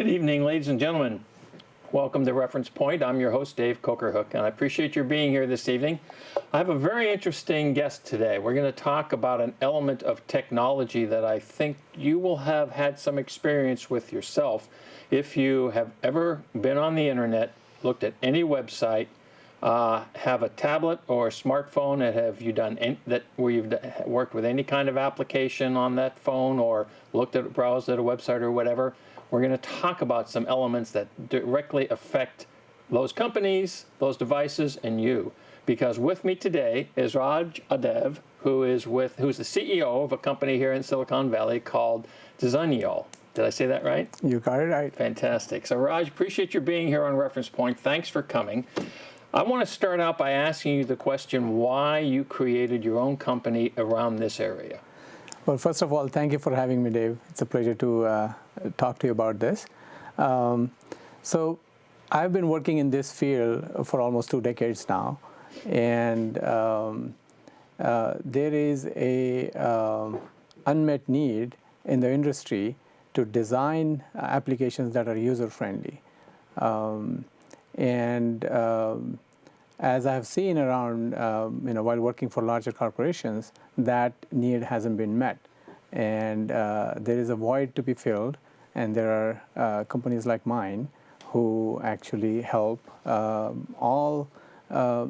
Good evening, ladies and gentlemen. Welcome to Reference Point. I'm your host, Dave Cokerhook, and I appreciate your being here this evening. I have a very interesting guest today. We're going to talk about an element of technology that I think you will have had some experience with yourself if you have ever been on the internet, looked at any website, have a tablet or a smartphone, and have you done where you've worked with any kind of application on that phone or browsed at a website or whatever. We're going to talk about some elements that directly affect those companies, those devices, and you. Because with me today is Raj Adev, who's the CEO of a company here in Silicon Valley called Designio. Did I say that right? You got it right. Fantastic. So Raj, appreciate you being here on Reference Point. Thanks for coming. I want to start out by asking you the question why you created your own company around this area. Well, first of all, thank you for having me, Dave. It's a pleasure to talk to you about this. So I've been working in this field for almost 2 decades now, and there is a unmet need in the industry to design applications that are user-friendly. As I have seen around, while working for larger corporations, that need hasn't been met, and there is a void to be filled. And there are companies like mine who actually help all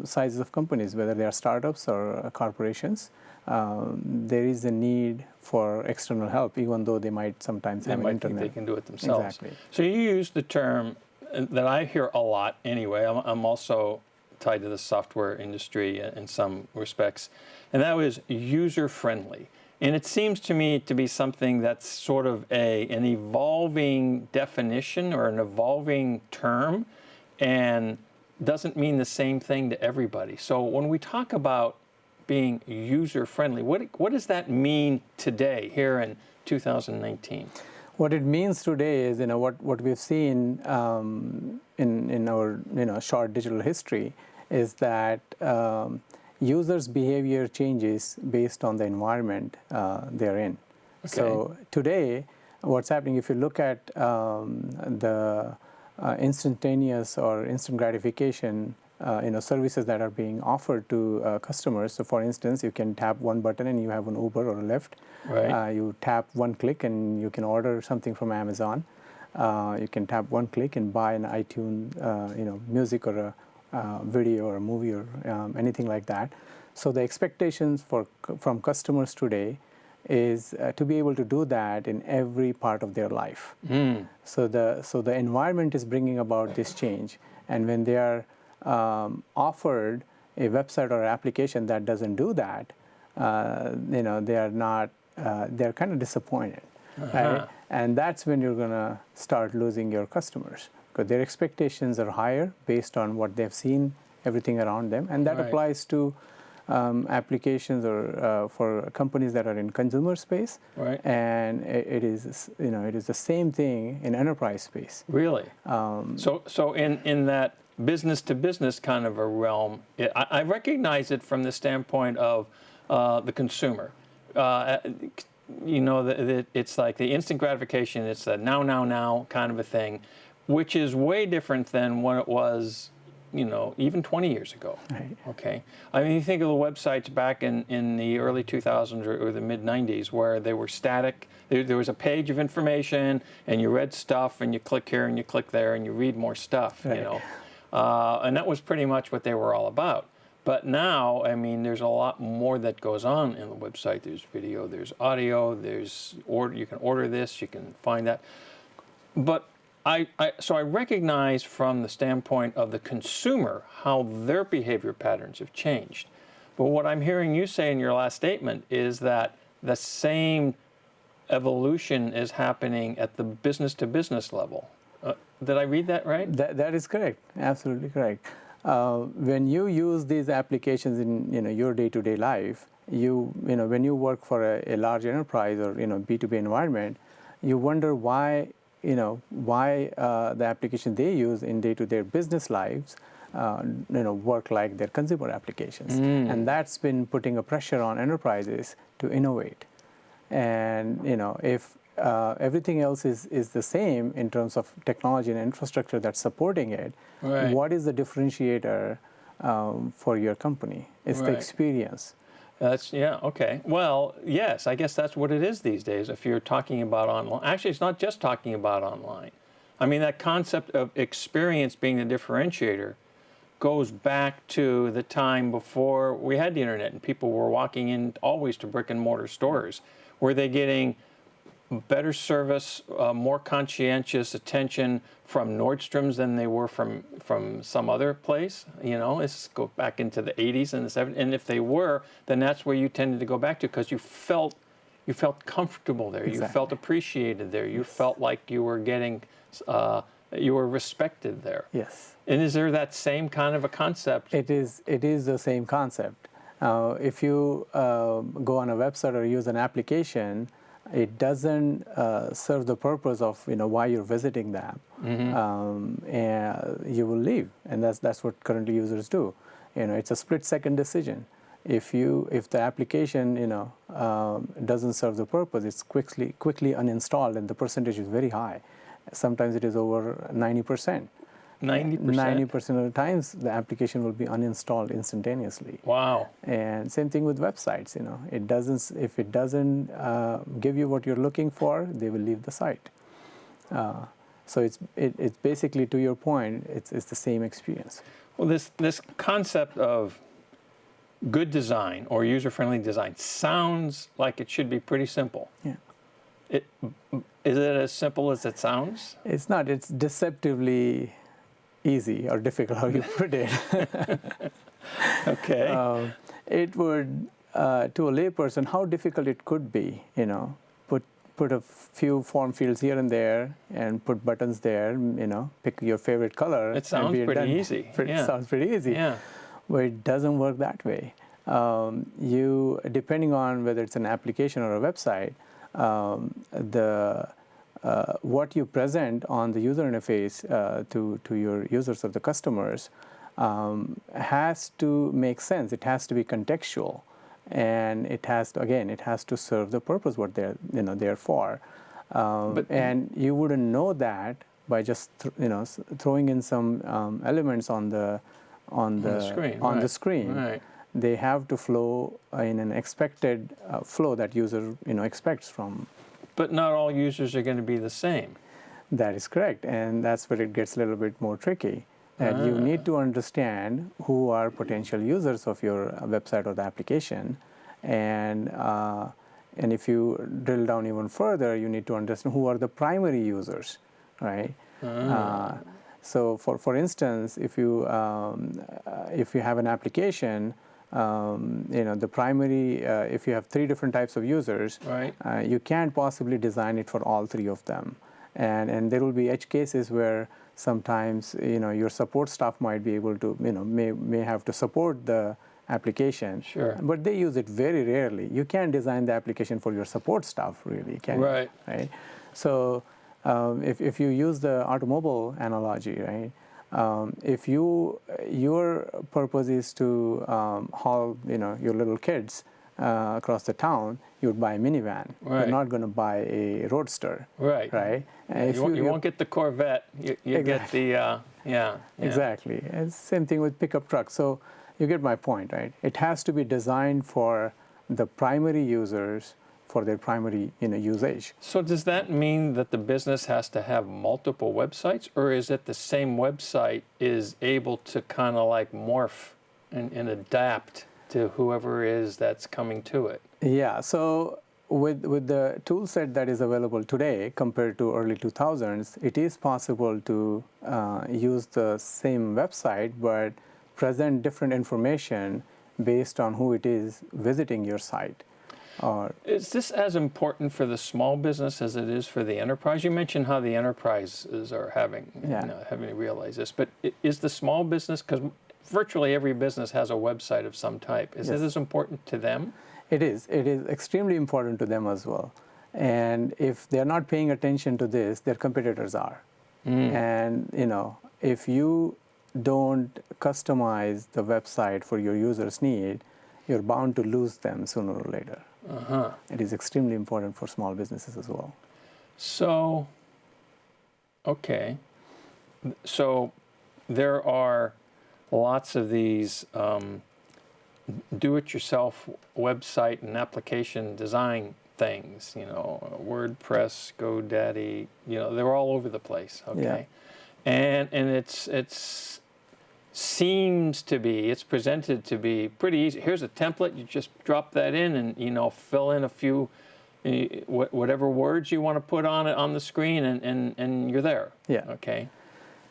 sizes of companies, whether they are startups or corporations. There is a need for external help, even though they might sometimes have an internet. Think they can do it themselves. Exactly. So you use the term that I hear a lot anyway. I'm also tied to the software industry in some respects, and that was user-friendly. And it seems to me to be something that's sort of an evolving definition or an evolving term, and doesn't mean the same thing to everybody. So when we talk about being user-friendly, what does that mean today here in 2019? What it means today is, what we've seen in our short digital history is that users' behavior changes based on the environment they're in. Okay. So today, what's happening, if you look at the instantaneous or instant gratification services that are being offered to customers. So for instance, you can tap one button and you have an Uber or a Lyft. Right. You tap one click and you can order something from Amazon. You can tap one click and buy an iTunes, music or a video or a movie or anything like that. So the expectations from customers today is to be able to do that in every part of their life. Mm. So the environment is bringing about this change, and when they are offered a website or application that doesn't do that, they are not. They're kind of disappointed, right? And that's when you're going to start losing your customers, because their expectations are higher based on what they've seen, everything around them, and that applies to applications or for companies that are in consumer space. Right. And it is the same thing in enterprise space. Really? So in that business to business kind of a realm, I recognize it from the standpoint of the consumer. It's like the instant gratification. It's a now kind of a thing, which is way different than when it was, even 20 years ago. Right. Okay. I mean, you think of the websites back in the early 2000s or the mid 90s where they were static. There was a page of information and you read stuff and you click here and you click there and you read more stuff, right. And that was pretty much what they were all about. But now, I mean, there's a lot more that goes on in the website. There's video, there's audio, you can order this, you can find that. But so I recognize from the standpoint of the consumer how their behavior patterns have changed. But what I'm hearing you say in your last statement is that the same evolution is happening at the business-to-business level. Did I read that right? That is correct. Absolutely correct. When you use these applications in your day-to-day life, when you work for a large enterprise or B2B environment, you wonder why the application they use in day-to-day business lives work like their consumer applications. And that's been putting a pressure on enterprises to innovate. And if everything else is the same in terms of technology and infrastructure that's supporting it. Right. What is the differentiator for your company? It's the Right. experience. Yeah, okay. Well, yes, I guess that's what it is these days. If you're talking about online, actually, it's not just talking about online. I mean, that concept of experience being the differentiator goes back to the time before we had the internet and people were walking in always to brick and mortar stores. Were they getting better service, more conscientious attention from Nordstrom's than they were from some other place? You know, let's go back into the 80s and the 70s. And if they were, then that's where you tended to go back to because you felt comfortable there. Exactly. You felt appreciated there. You felt like you were getting, you were respected there. Yes. And is there that same kind of a concept? It is the same concept. If you go on a website or use an application, it doesn't serve the purpose of why you're visiting them, and you will leave, and that's what currently users do. It's a split-second decision. If the application doesn't serve the purpose, it's quickly uninstalled, and the percentage is very high. Sometimes it is over 90%. 90%? 90% of the times, the application will be uninstalled instantaneously. Wow. And same thing with websites. If it doesn't give you what you're looking for, they will leave the site. So it's basically, to your point, it's the same experience. Well, this concept of good design or user-friendly design sounds like it should be pretty simple. Yeah. Is it as simple as it sounds? It's not. It's deceptively easy or difficult, how you put it. Okay. It would, to a layperson, how difficult it could be, put a few form fields here and there and put buttons there, pick your favorite color. It sounds pretty easy. It sounds pretty easy. Yeah. But it doesn't work that way. Depending on whether it's an application or a website, what you present on the user interface to your users or the customers has to make sense. It has to be contextual, and it has to serve the purpose what they're there for. And you wouldn't know that by just throwing in some elements on the screen. Right. They have to flow in an expected flow that user expects from. But not all users are going to be the same. That is correct, and that's where it gets a little bit more tricky. That you need to understand who are potential users of your website or the application, and if you drill down even further, you need to understand who are the primary users, right? So, for instance, if you have an application, the primary, if you have 3 different types of users, right. You can't possibly design it for all 3 of them, and there will be edge cases where sometimes your support staff might be able to may have to support the application, sure, but they use it very rarely. You can't design the application for your support staff, really, can you? Right. So if you use the automobile analogy, right? If your purpose is to haul your little kids across the town, you would buy a minivan. Right. You're not going to buy a roadster. Right. Right. You won't get the Corvette. You Exactly. get the Exactly. And same thing with pickup trucks. So you get my point, right? It has to be designed for the primary users for their primary usage. So does that mean that the business has to have multiple websites, or is it the same website is able to kind of like morph and adapt to whoever is that's coming to it? Yeah. So with the tool set that is available today compared to early 2000s, it is possible to use the same website but present different information based on who it is visiting your site. Is this as important for the small business as it is for the enterprise? You mentioned how the enterprises are having to realize this, but is the small business, because virtually every business has a website of some type, is it as important to them? It is. It is extremely important to them as well. And if they're not paying attention to this, their competitors are. And if you don't customize the website for your users' need, you're bound to lose them sooner or later. It is extremely important for small businesses as well. So, okay. So there are lots of these do-it-yourself website and application design things, WordPress, GoDaddy, they're all over the place, okay? And it's seems to be, it's presented to be pretty easy. Here's a template, you just drop that in and, fill in a few, whatever words you want to put on it on the screen and you're there, okay?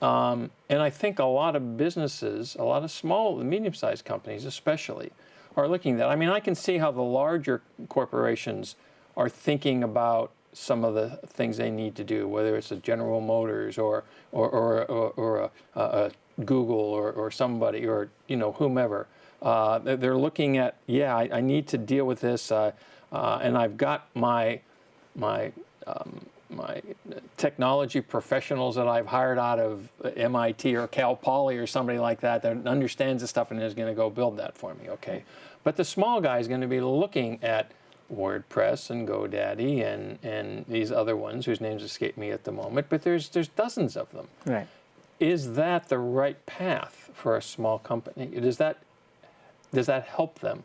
And I think a lot of businesses, a lot of small, medium-sized companies especially, are looking at that. I mean, I can see how the larger corporations are thinking about some of the things they need to do, whether it's a General Motors or a Google or somebody or whomever. They're looking at, I need to deal with this, and I've got my technology professionals that I've hired out of MIT or Cal Poly or somebody like that understands the stuff and is going to go build that for me, okay? But the small guy is going to be looking at WordPress and GoDaddy and these other ones whose names escape me at the moment, but there's dozens of them. Right. Is that the right path for a small company? Does that help them?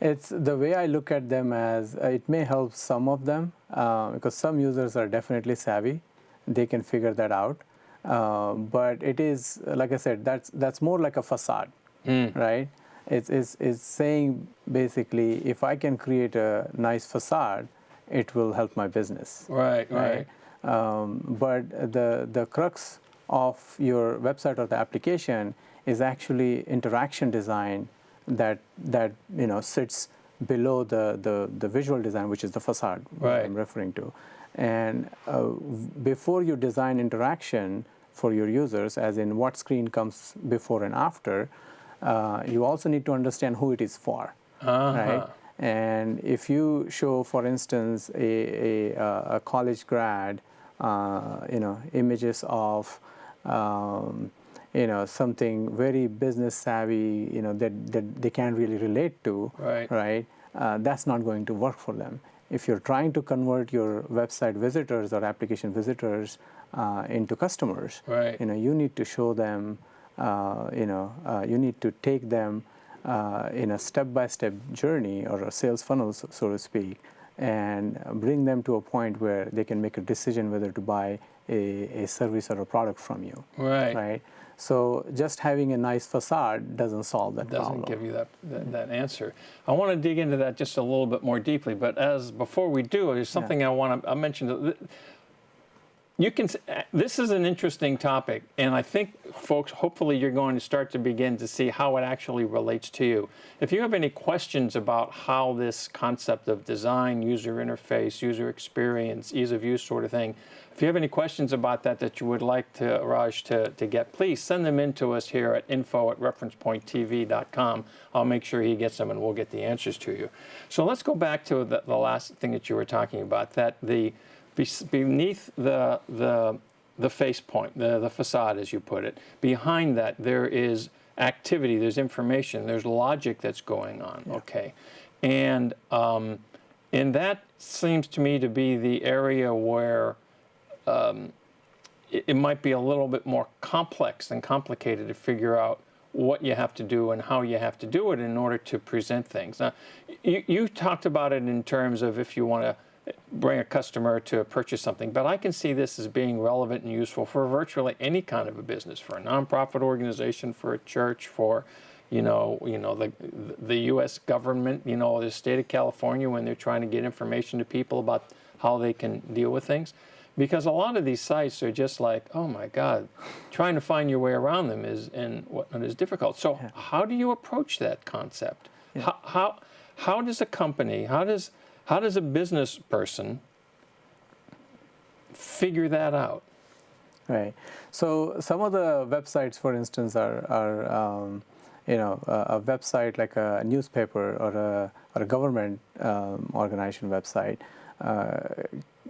It's the way I look at them as it may help some of them because some users are definitely savvy. They can figure that out. But it is, like I said, that's more like a facade, right? It's saying basically, if I can create a nice facade, it will help my business. Right. But the crux of your website or the application is actually interaction design that sits below the visual design, which is the facade Right. I'm referring to. And before you design interaction for your users, as in what screen comes before and after, you also need to understand who it is for, right? And if you show, for instance, a college grad, images of something very business savvy, that they can't really relate to, right? That's not going to work for them. If you're trying to convert your website visitors or application visitors into customers, you need to show them, you need to take them in a step-by-step journey or a sales funnel, so to speak, and bring them to a point where they can make a decision whether to buy a service or a product from you. Right. So just having a nice facade doesn't solve that problem. Doesn't give you that answer. I want to dig into that just a little bit more deeply, but before we do, there's something I mentioned. This is an interesting topic, and I think, folks, hopefully you're going to start to begin to see how it actually relates to you. If you have any questions about how this concept of design, user interface, user experience, ease of use sort of thing, if you have any questions about that you would like Raj to get, please send them in to us here at info@referencepointtv.com. I'll make sure he gets them and we'll get the answers to you. So let's go back to the last thing that you were talking about, that beneath the face point, the facade, as you put it, behind that there is activity, there's information, there's logic that's going on, okay? And that seems to me to be the area where it might be a little bit more complex and complicated to figure out what you have to do and how you have to do it in order to present things. Now, you talked about it in terms of if you want to bring a customer to purchase something, but I can see this as being relevant and useful for virtually any kind of a business, for a nonprofit organization, for a church, for the U.S. government, the state of California, when they're trying to get information to people about how they can deal with things. Because a lot of these sites are just like, oh my God, trying to find your way around them is difficult. So how do you approach that concept? How does a company, how does a business person figure that out? Right. So some of the websites, for instance, are a website like a newspaper or a government organization website.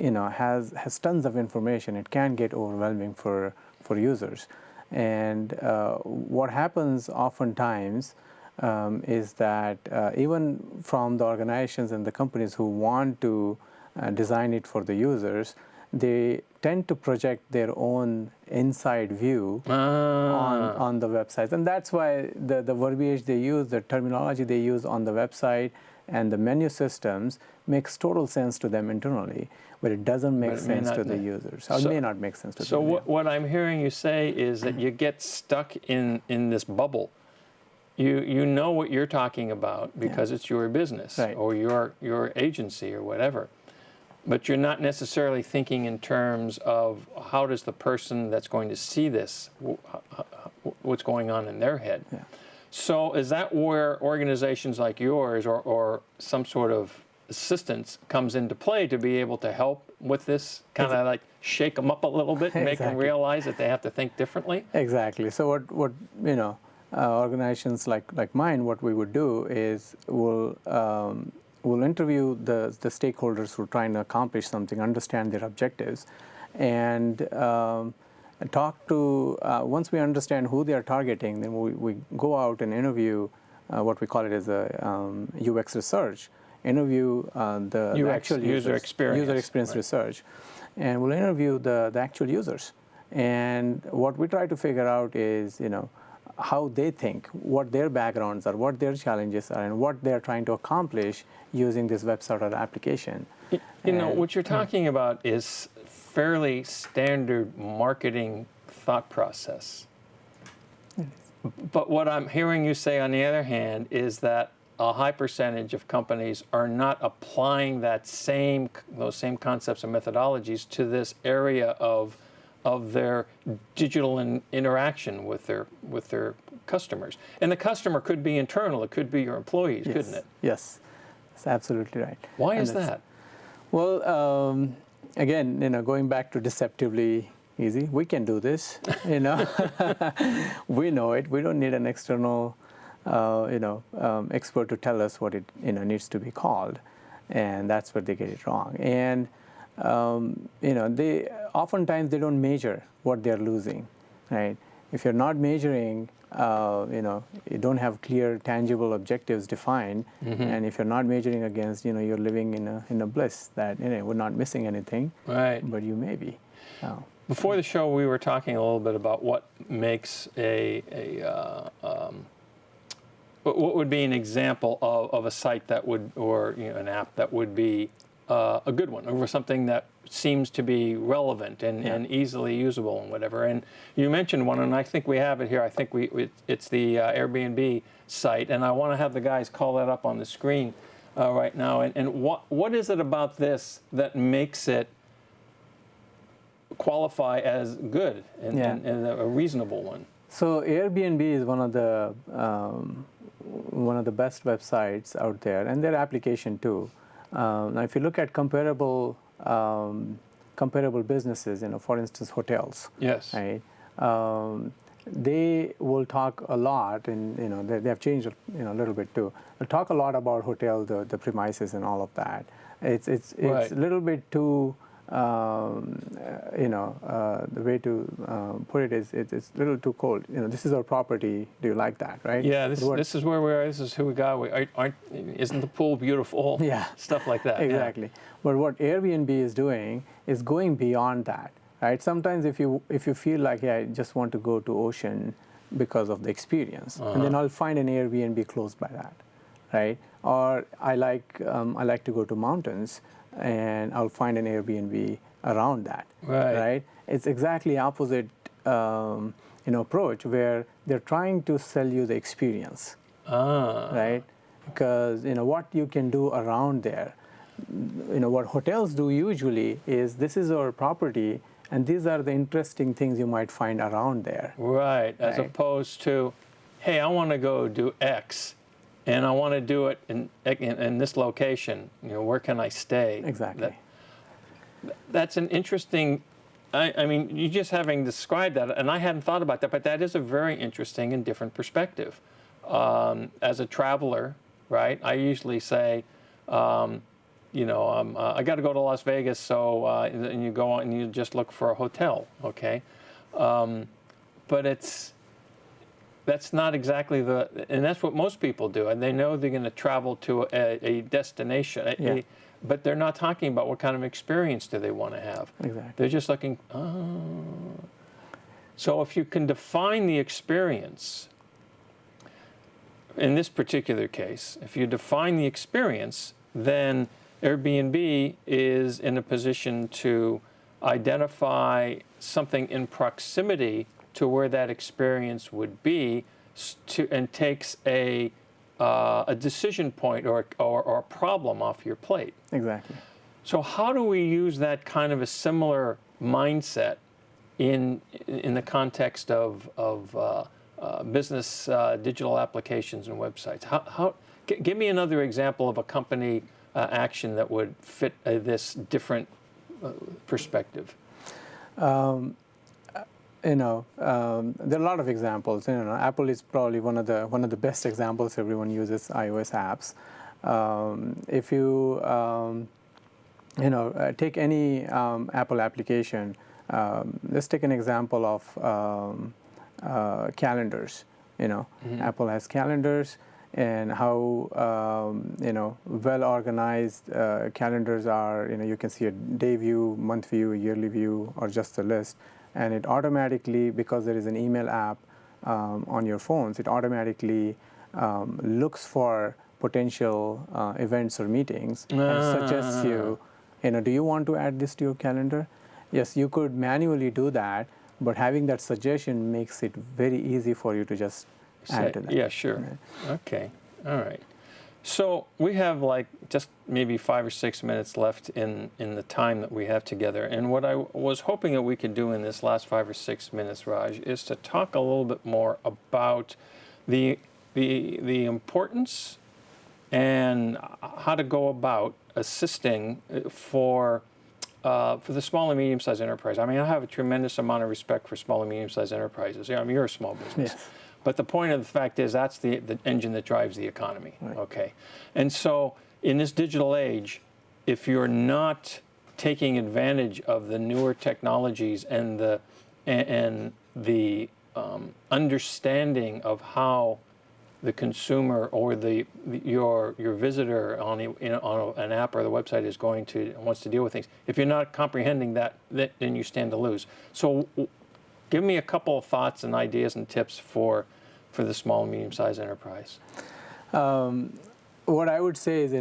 Has tons of information. It can get overwhelming for users. And what happens oftentimes is that even from the organizations and the companies who want to design it for the users, they tend to project their own inside view on the websites. And that's why the verbiage they use, the terminology they use on the website and the menu systems makes total sense to them internally, but it doesn't make sense to the users. Or it may not make sense to them. So what I'm hearing you say is that you get stuck in this bubble. You know what you're talking about because it's your business or your agency or whatever. But you're not necessarily thinking in terms of how does the person that's going to see this, what's going on in their head. Yeah. So is that where organizations like yours or some sort of assistance comes into play to be able to help with this, kind of like shake them up a little bit and make them realize that they have to think differently? Exactly. So what organizations like mine, what we would do is we'll interview the stakeholders who are trying to accomplish something, understand their objectives, and talk to, once we understand who they are targeting, then we go out and interview what we call it as a UX research, interview the actual user experience research, and we'll interview the actual users. And what we try to figure out is, how they think, what their backgrounds are, what their challenges are, and what they're trying to accomplish using this website or application. What you're talking about is fairly standard marketing thought process. But what I'm hearing you say, on the other hand, is that a high percentage of companies are not applying those same concepts and methodologies to this area of their digital interaction with their customers. And the customer could be internal, it could be your employees, couldn't it? Yes, that's absolutely right. Why is that? Well, again, going back to deceptively easy, we can do this, we know it. We don't need an external, expert to tell us what it, needs to be called, and that's where they get it wrong. And they oftentimes they don't measure what they're losing, right? If you're not measuring, you don't have clear, tangible objectives defined, and if you're not measuring against, you're living in a bliss that we're not missing anything, right? But you may be. Before the show, we were talking a little bit about what makes what would be an example of a site that would, or an app that would be a good one, or something that seems to be relevant and easily usable and whatever. And you mentioned one, and I think we have it here. I think it's the Airbnb site, and I want to have the guys call that up on the screen right now. And what is it about this that makes it qualify as good and a reasonable one? So Airbnb is one of the best websites out there, and their application too. Now, if you look at comparable businesses, for instance, hotels. Yes. Right. They will talk a lot, and they have changed a little bit too. They'll talk a lot about hotel, the premises, and all of that. It's a little bit too. The way to put it is it's a little too cold. This is our property. Do you like that, right? Yeah, this is where we are. This is who we got. Isn't the pool beautiful? Yeah. Stuff like that. Exactly. Yeah. But what Airbnb is doing is going beyond that, right? Sometimes if you feel like, I just want to go to ocean because of the experience, and then I'll find an Airbnb close by that, right? Or I like to go to mountains, and I'll find an Airbnb around that, right? It's exactly opposite, approach where they're trying to sell you the experience, right? Because what you can do around there, what hotels do usually is, this is our property, and these are the interesting things you might find around there, right? As opposed to, hey, I want to go do X. And I want to do it in this location. Where can I stay? Exactly. That's an interesting. I mean, you just having described that, and I hadn't thought about that, but that is a very interesting and different perspective. As a traveler, right? I usually say, I got to go to Las Vegas, so and you go on and you just look for a hotel, okay? But that's not exactly and that's what most people do, and they know they're going to travel to a destination, but they're not talking about what kind of experience do they want to have. Exactly. They're just looking, So if you can define the experience, in this particular case, if you define the experience, then Airbnb is in a position to identify something in proximity to where that experience would be, and takes a decision point or a problem off your plate. Exactly. So how do we use that kind of a similar mindset in the context of business digital applications and websites? Give me another example of a company action that would fit this different perspective. There are a lot of examples. Apple is probably one of the best examples. Everyone uses iOS apps. If you take any Apple application, let's take an example of calendars. Apple has calendars, and how well organized calendars are. You can see a day view, month view, yearly view, or just a list. And it automatically, because there is an email app on your phones, it automatically looks for potential events or meetings and suggests you, do you want to add this to your calendar? Yes, you could manually do that, but having that suggestion makes it very easy for you to just add to that. Yeah, sure. Right. Okay, all right. So we have just maybe 5 or 6 minutes left in the time that we have together. And what I was hoping that we could do in this last 5 or 6 minutes, Raj, is to talk a little bit more about the importance and how to go about assisting for the small and medium-sized enterprise. I mean, I have a tremendous amount of respect for small and medium-sized enterprises. I mean, you're a small business. Yes. But the point of the fact is that's the engine that drives the economy, right. Okay? And so in this digital age, if you're not taking advantage of the newer technologies and the understanding of how the consumer or your visitor on an app or the website wants to deal with things, if you're not comprehending that, then you stand to lose. So give me a couple of thoughts and ideas and tips for the small and medium-sized enterprise. What I would say is, I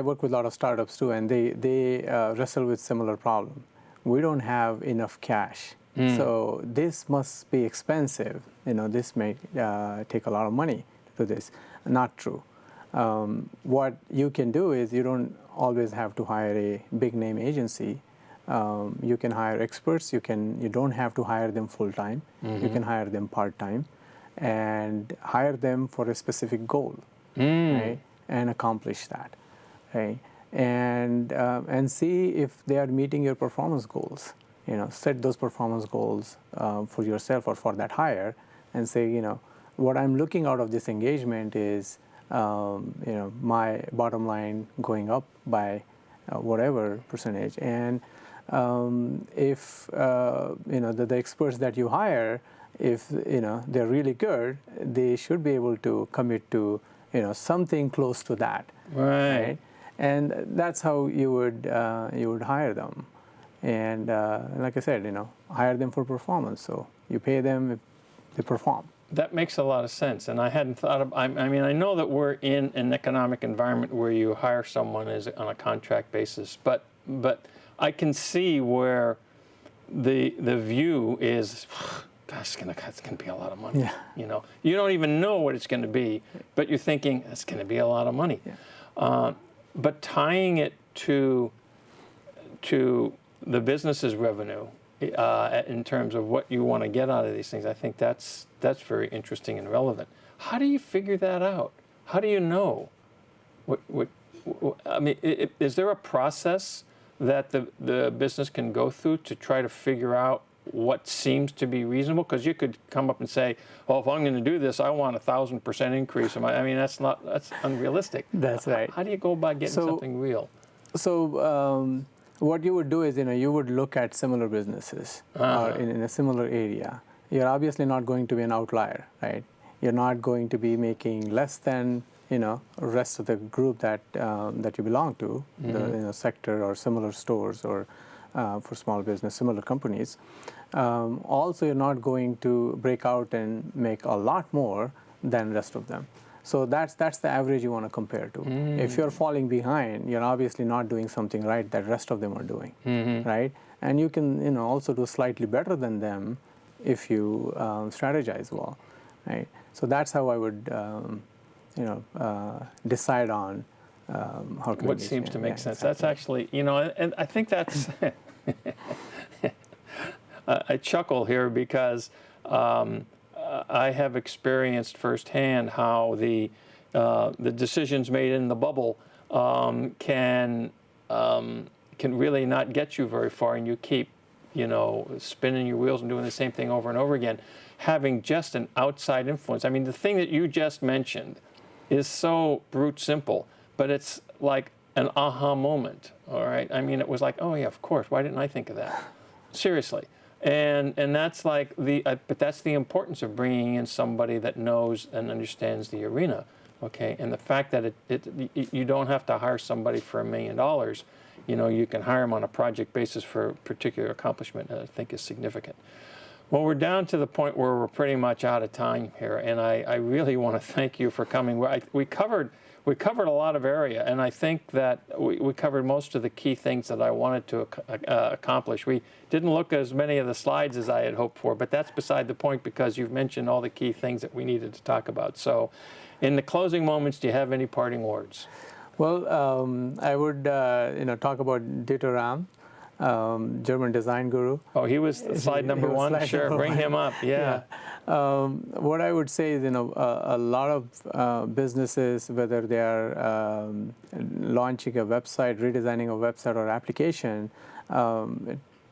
work with a lot of startups too, and they wrestle with similar problem. We don't have enough cash, so this must be expensive. This may take a lot of money to do this. Not true. What you can do is you don't always have to hire a big name agency. You can hire experts. You don't have to hire them full time. You can hire them part time, and hire them for a specific goal, right? And accomplish that, right? And see if they are meeting your performance goals. Set those performance goals for yourself or for that hire, and say, what I'm looking out of this engagement is, my bottom line going up by whatever percentage. And if the experts that you hire, if they're really good, they should be able to commit to something close to that, right? And that's how you would hire them. And like I said, hire them for performance. So you pay them if they perform. That makes a lot of sense, and I hadn't thought of. I mean, I know that we're in an economic environment where you hire someone on a contract basis, but I can see where the view is, gosh, it's gonna be a lot of money. Yeah. You don't even know what it's going to be, but you're thinking it's going to be a lot of money. Yeah. But tying it to the business's revenue in terms of what you want to get out of these things, I think that's very interesting and relevant. How do you figure that out? How do you know? I mean, is there a process that the business can go through to try to figure out what seems to be reasonable? Because you could come up and say, well, if I'm going to do this, I want 1,000% increase. I mean, that's unrealistic. That's right. How do you go about getting something real? So what you would do is, you would look at similar businesses in a similar area. You're obviously not going to be an outlier, right? You're not going to be making less than rest of the group that that you belong to, the sector or similar stores or for small business, similar companies. Also, you're not going to break out and make a lot more than rest of them. So that's the average you want to compare to. If you're falling behind, you're obviously not doing something right that rest of them are doing, right? And you can also do slightly better than them if you strategize well, right? So that's how I would decide on how to. What seems to make sense. Exactly. That's actually, and I think that's. I chuckle here because I have experienced firsthand how the decisions made in the bubble can really not get you very far, and you keep spinning your wheels and doing the same thing over and over again, having just an outside influence. I mean, the thing that you just mentioned is so brute simple, but it's like an aha moment. All right, I mean, it was like, oh yeah, of course. Why didn't I think of that? Seriously. And that's like but that's the importance of bringing in somebody that knows and understands the arena, okay? And the fact that you don't have to hire somebody for $1 million, you can hire them on a project basis for a particular accomplishment, I think is significant. Well, we're down to the point where we're pretty much out of time here, and I really want to thank you for coming. We covered a lot of area, and I think that we covered most of the key things that I wanted to accomplish. We didn't look at as many of the slides as I had hoped for, but that's beside the point because you've mentioned all the key things that we needed to talk about. So in the closing moments, do you have any parting words? Well, I would talk about Dieter Rams, German design guru. Oh, he was slide number one? Sure, bring him up, yeah. What I would say is, a lot of businesses, whether they are launching a website, redesigning a website or application,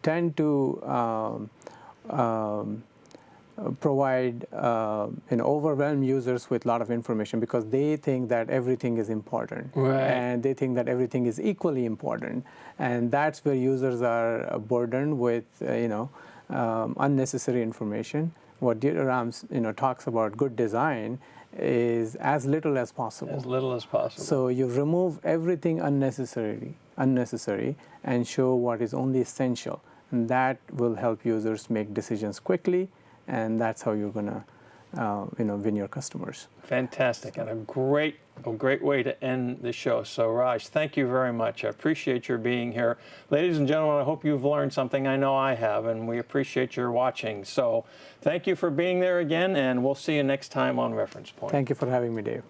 tend to provide overwhelm users with a lot of information because they think that everything is important, right. And they think that everything is equally important, and that's where users are burdened with unnecessary information. What Dieter Rams talks about good design is as little as possible. As little as possible. So you remove everything unnecessary, and show what is only essential, and that will help users make decisions quickly. And that's how you're going to, win your customers. Fantastic, and a great way to end the show. So, Raj, thank you very much. I appreciate your being here. Ladies and gentlemen, I hope you've learned something. I know I have, and we appreciate your watching. So, thank you for being there again, and we'll see you next time on Reference Point. Thank you for having me, Dave.